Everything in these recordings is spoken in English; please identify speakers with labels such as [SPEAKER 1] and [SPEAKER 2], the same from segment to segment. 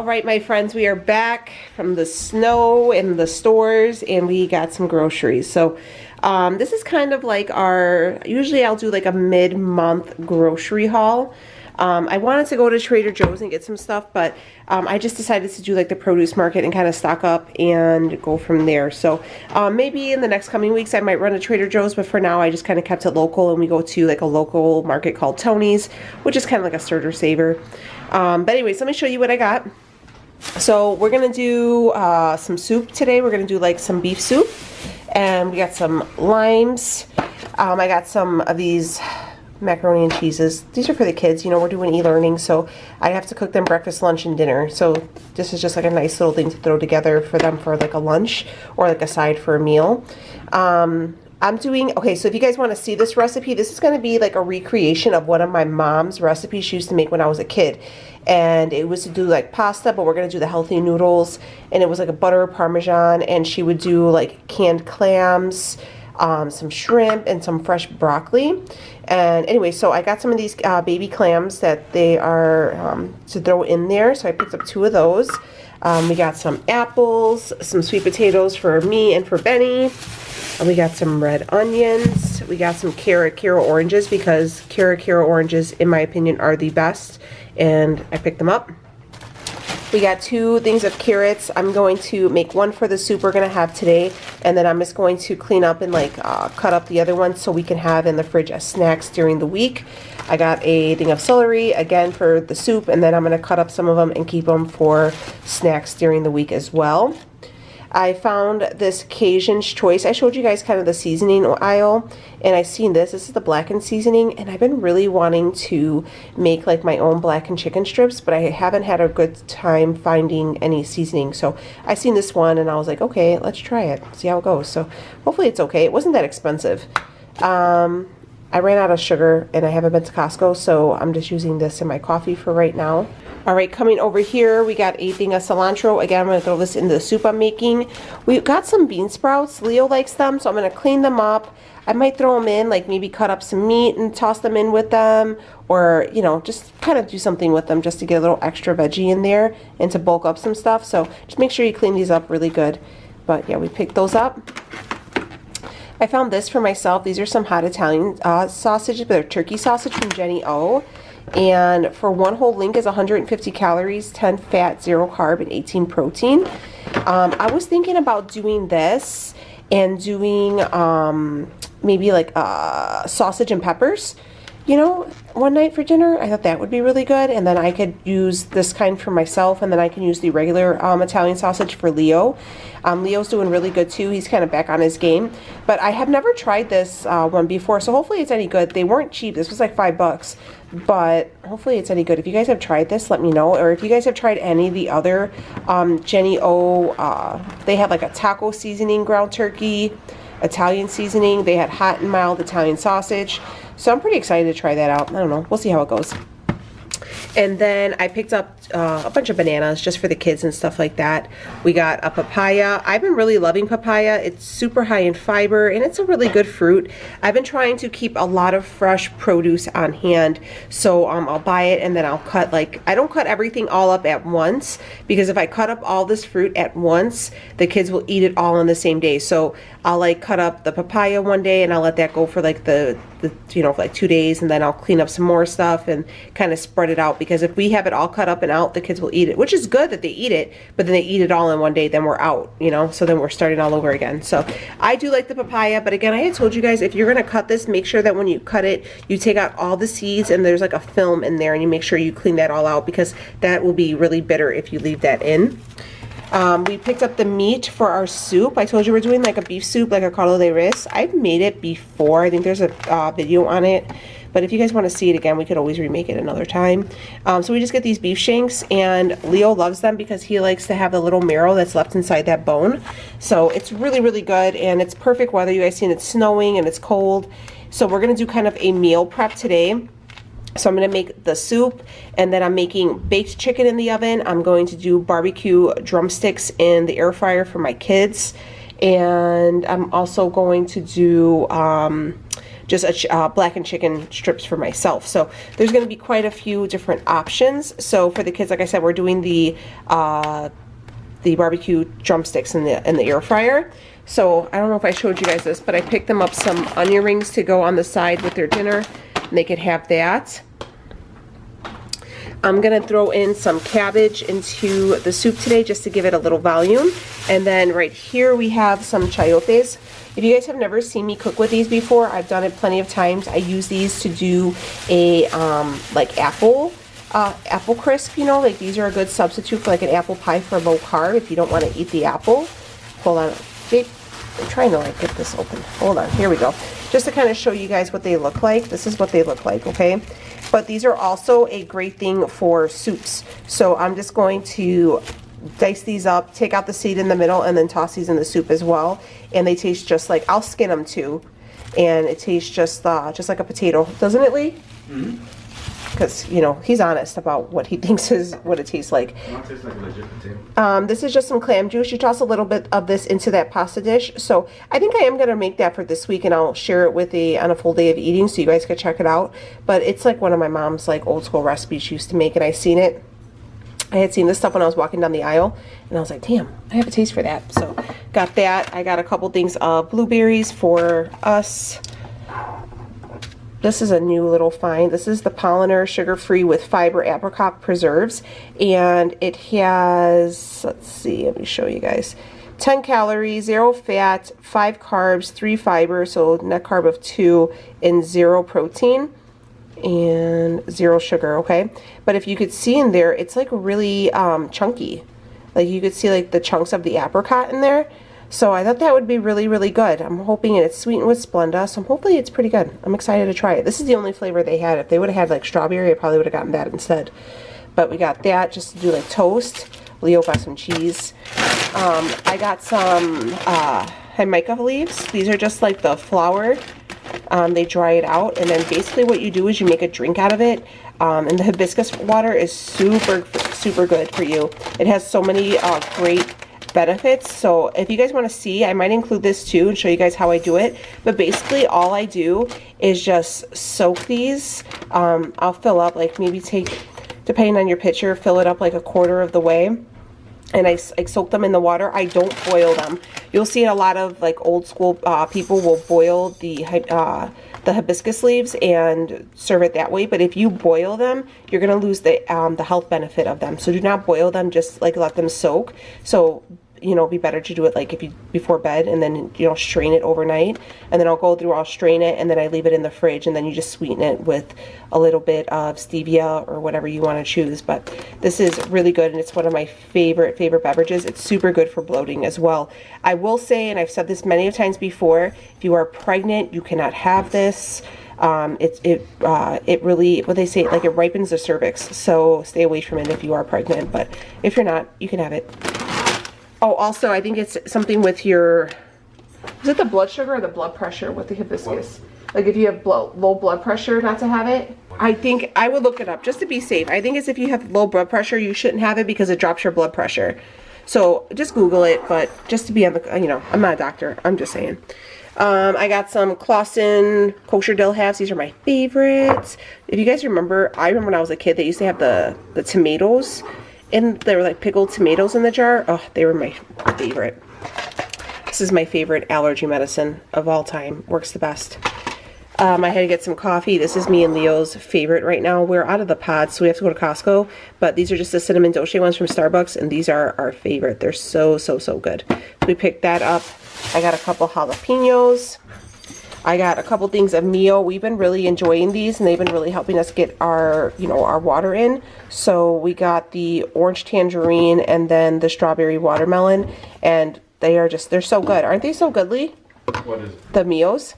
[SPEAKER 1] right, my friends, we are back from the snow and the stores, and we got some groceries. So this is kind of like our, usually I'll do like a mid-month grocery haul. I wanted to go to Trader Joe's and get some stuff, but I just decided to do like the produce market and kind of stock up and go from there. So maybe in the next coming weeks I might run to Trader Joe's, but for now I just kind of kept it local, and we go to like a local market called Tony's, which is kind of like a stirter saver. But anyways, let me show you what I got. So we're gonna do some soup today. We're gonna do like some beef soup, and we got some limes. I got some of these macaroni and cheeses. These are for the kids. You know, we're doing e-learning, so I have to cook them breakfast, lunch, and dinner. So this is just like a nice little thing to throw together for them for like a lunch or like a side for a meal. I'm doing, okay, so if you guys want to see this recipe, this is going to be like a recreation of one of my mom's recipes she used to make when I was a kid. And it was to do like pasta, but we're going to do the healthy noodles. And it was like a butter parmesan, and she would do like canned clams, some shrimp, and some fresh broccoli. And anyway, so I got some of these baby clams that they are to throw in there. So I picked up 2 of those. We got some apples, some sweet potatoes for me and for Benny. And we got some red onions. We got some carrot oranges, because carrot oranges, in my opinion, are the best. And I picked them up. We got 2 things of carrots. I'm going to make one for the soup we're going to have today, and then I'm just going to clean up and like cut up the other ones so we can have in the fridge as snacks during the week. I got a thing of celery, again, for the soup, and then I'm going to cut up some of them and keep them for snacks during the week as well. I found this Cajun Choice. I showed you guys kind of the seasoning aisle, and I seen this. This is the Blackened Seasoning, and I've been really wanting to make like my own blackened chicken strips, but I haven't had a good time finding any seasoning. So I seen this one, and I was like, okay, let's try it, see how it goes. So hopefully it's okay. It wasn't that expensive. I ran out of sugar, and I haven't been to Costco, so I'm just using this in my coffee for right now. All right, coming over here, we got a thing of cilantro. Again, I'm going to throw this into the soup I'm making. We got some bean sprouts. Leo likes them, so I'm going to clean them up. I might throw them in, like maybe cut up some meat and toss them in with them, or, you know, just kind of do something with them just to get a little extra veggie in there and to bulk up some stuff. So just make sure you clean these up really good. But yeah, we picked those up. I found this for myself. These are some hot Italian sausages, but they're turkey sausage from Jenny O. And for one whole link is 150 calories, 10 fat, 0 carb, and 18 protein. I was thinking about doing this and doing maybe like sausage and peppers, you know, one night for dinner. I thought that would be really good. And then I could use this kind for myself, and then I can use the regular Italian sausage for Leo. Leo's doing really good too. He's kind of back on his game. But I have never tried this one before, so hopefully it's any good. They weren't cheap. This was like $5, but hopefully it's any good. If you guys have tried this, let me know. Or if you guys have tried any of the other Jenny O, they have like a taco seasoning ground turkey, Italian seasoning. They had hot and mild Italian sausage. So I'm pretty excited to try that out. I don't know. We'll see how it goes. And then I picked up a bunch of bananas just for the kids and stuff like that. We got a papaya. I've been really loving papaya. It's super high in fiber, and it's a really good fruit. I've been trying to keep a lot of fresh produce on hand. So I'll buy it, and then I'll cut, like, I don't cut everything all up at once, because if I cut up all this fruit at once, the kids will eat it all on the same day. So I'll like cut up the papaya one day, and I'll let that go for like the you know, for like 2 days, and then I'll clean up some more stuff and kind of spread it out, because if we have it all cut up and out, the kids will eat it, which is good that they eat it, but then they eat it all in one day, then we're out, you know, so then we're starting all over again. So I do like the papaya, but again, I had told you guys, if you're going to cut this, make sure that when you cut it, you take out all the seeds, and there's like a film in there, and you make sure you clean that all out, because that will be really bitter if you leave that in. We picked up the meat for our soup. I told you we're doing like a beef soup, like a caldo de res. I've made it before. I think there's a video on it. But if you guys want to see it again, we could always remake it another time. So we just get these beef shanks, and Leo loves them because he likes to have the little marrow that's left inside that bone. So it's really, really good, and it's perfect weather. You guys seen it's snowing and it's cold. So we're going to do kind of a meal prep today. So I'm going to make the soup, and then I'm making baked chicken in the oven. I'm going to do barbecue drumsticks in the air fryer for my kids. And I'm also going to do just a blackened chicken strips for myself. So there's going to be quite a few different options. So for the kids, like I said, we're doing the barbecue drumsticks in the air fryer. So I don't know if I showed you guys this, but I picked them up some onion rings to go on the side with their dinner, and they could have that. I'm gonna throw in some cabbage into the soup today just to give it a little volume. And then right here we have some chayotes. If you guys have never seen me cook with these before, I've done it plenty of times. I use these to do a like apple crisp, you know, like these are a good substitute for like an apple pie for low carb if you don't want to eat the apple. Hold on, babe, I'm trying to like get this open. Hold on, here we go. Just to kind of show you guys what they look like. This is what they look like, okay? But these are also a great thing for soups. So I'm just going to dice these up, take out the seed in the middle, and then toss these in the soup as well. And they taste just like, I'll skin them too. And it tastes just like a potato, doesn't it, Lee? Mm-hmm. Because, you know, he's honest about what he thinks is what it tastes like.
[SPEAKER 2] It tastes like a legit potato.
[SPEAKER 1] This is just some clam juice. You toss a little bit of this into that pasta dish. So I think I am going to make that for this week, and I'll share it with on a full day of eating so you guys can check it out. But it's like one of my mom's like old school recipes she used to make, and I had seen this stuff when I was walking down the aisle, and I was like, damn, I have a taste for that. So got that. I got a couple things of blueberries for us. This is a new little find. This is the Pollinator sugar-free with fiber apricot preserves, and it has, let's see, let me show you guys, 10 calories, 0 fat, 5 carbs, 3 fiber, so net carb of 2, and 0 protein and 0 sugar, okay? But if you could see in there, it's like really chunky. Like you could see like the chunks of the apricot in there. So I thought that would be really, really good. I'm hoping it's sweetened with Splenda, so hopefully it's pretty good. I'm excited to try it. This is the only flavor they had. If they would have had like strawberry, I probably would have gotten that instead. But we got that just to do like toast. Leo got some cheese. I got some Jamaica leaves. These are just like the flour. They dry it out, and then basically what you do is you make a drink out of it. And the hibiscus water is super, super good for you. It has so many great benefits. So if you guys want to see, I might include this too and show you guys how I do it. But basically all I do is just soak these. I'll fill up, like maybe take, depending on your pitcher, fill it up like a quarter of the way. And I soak them in the water. I don't boil them. You'll see a lot of like old school people will boil the hibiscus leaves and serve it that way. But if you boil them, you're gonna lose the health benefit of them. So do not boil them. Just like let them soak. So you know, it'd be better to do it like if you before bed, and then you know strain it overnight, and then I'll go through, I'll strain it, and then I leave it in the fridge, and then you just sweeten it with a little bit of stevia or whatever you want to choose. But this is really good, and it's one of my favorite beverages. It's super good for bloating as well. I will say, and I've said this many times before, if you are pregnant, you cannot have this. It really, what they say, like it ripens the cervix, so stay away from it if you are pregnant. But if you're not, you can have it. Oh, also, I think it's something with your, is it the blood sugar or the blood pressure with the hibiscus? Like if you have low blood pressure, not to have it? I think, I would look it up just to be safe. I think it's if you have low blood pressure, you shouldn't have it because it drops your blood pressure. So just Google it, but just to be on the, you know, I'm not a doctor, I'm just saying. I got some Claussen kosher dill halves. These are my favorites. If you guys remember, I remember when I was a kid, they used to have the tomatoes. And they were like pickled tomatoes in the jar. Oh, they were my favorite. This is my favorite allergy medicine of all time. Works the best. I had to get some coffee. This is me and Leo's favorite right now. We're out of the pods, so we have to go to Costco. But these are just the cinnamon dolce ones from Starbucks, and these are our favorite. They're so, so, so good. We picked that up. I got a couple jalapenos. I got a couple things of Mio. We've been really enjoying these, and they've been really helping us get our, you know, our water in. So we got the orange tangerine and then the strawberry watermelon, and they are just, they're so good. Aren't they so good, Lee?
[SPEAKER 2] What is it?
[SPEAKER 1] The Mios.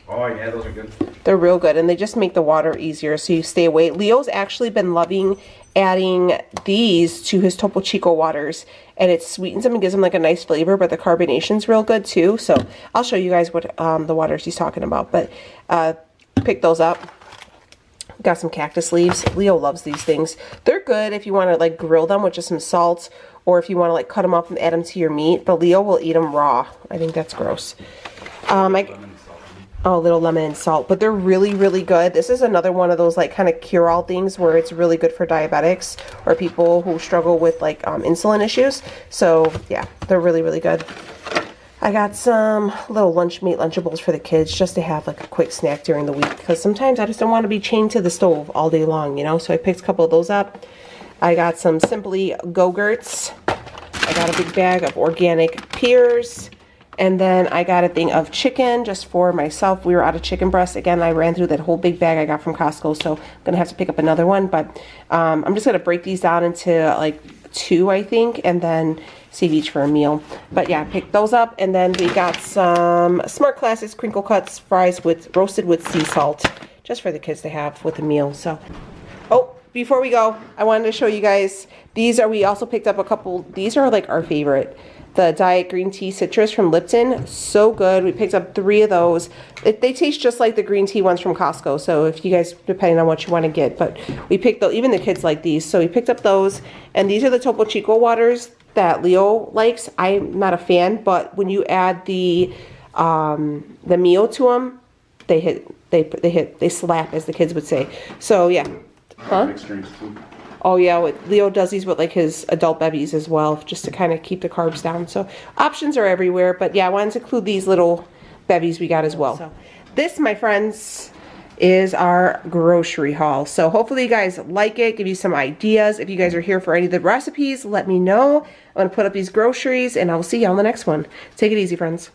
[SPEAKER 2] Oh yeah, those are good.
[SPEAKER 1] They're real good, and they just make the water easier so you stay away. Leo's actually been loving adding these to his Topo Chico waters, and it sweetens them and gives them like a nice flavor, but the carbonation's real good too. So I'll show you guys what the waters he's talking about. But pick those up. Got some cactus leaves. Leo loves these things. They're good if you want to like grill them with just some salt, or if you want to like cut them up and add them to your meat, but Leo will eat them raw. I think that's gross. Oh, little lemon and salt, but they're really, really good. This is another one of those like kind of cure-all things where it's really good for diabetics or people who struggle with like insulin issues. So yeah, they're really, really good. I got some little meat Lunchables for the kids just to have like a quick snack during the week, because sometimes I just don't want to be chained to the stove all day long, you know. So I picked a couple of those up. I got some Simply Go-Gurts. I got a big bag of organic pears. And then I got a thing of chicken just for myself. We were out of chicken breast. Again, I ran through that whole big bag I got from Costco, so I'm going to have to pick up another one. But I'm just going to break these down into like 2, I think, and then save each for a meal. But yeah, I picked those up. And then we got some Smart Classics Crinkle Cuts fries roasted with sea salt, just for the kids to have with a meal. So, oh, before we go, I wanted to show you guys, we also picked up a couple, these are like our favorite. The Diet Green Tea Citrus from Lipton, so good. We picked up 3 of those. They taste just like the green tea ones from Costco, so if you guys, depending on what you want to get, but we picked even the kids like these, so we picked up those. And these are the Topo Chico waters that Leo likes. I'm not a fan, but when you add the Mio to them, they slap, as the kids would say. So yeah. Huh?
[SPEAKER 2] Mixed drinks too.
[SPEAKER 1] Oh yeah, Leo does these with like his adult bevies as well, just to kind of keep the carbs down. So options are everywhere, but yeah, I wanted to include these little bevies we got as well. So this, my friends, is our grocery haul. So hopefully you guys like it, give you some ideas. If you guys are here for any of the recipes, let me know. I'm gonna put up these groceries and I'll see you on the next one. Take it easy, friends.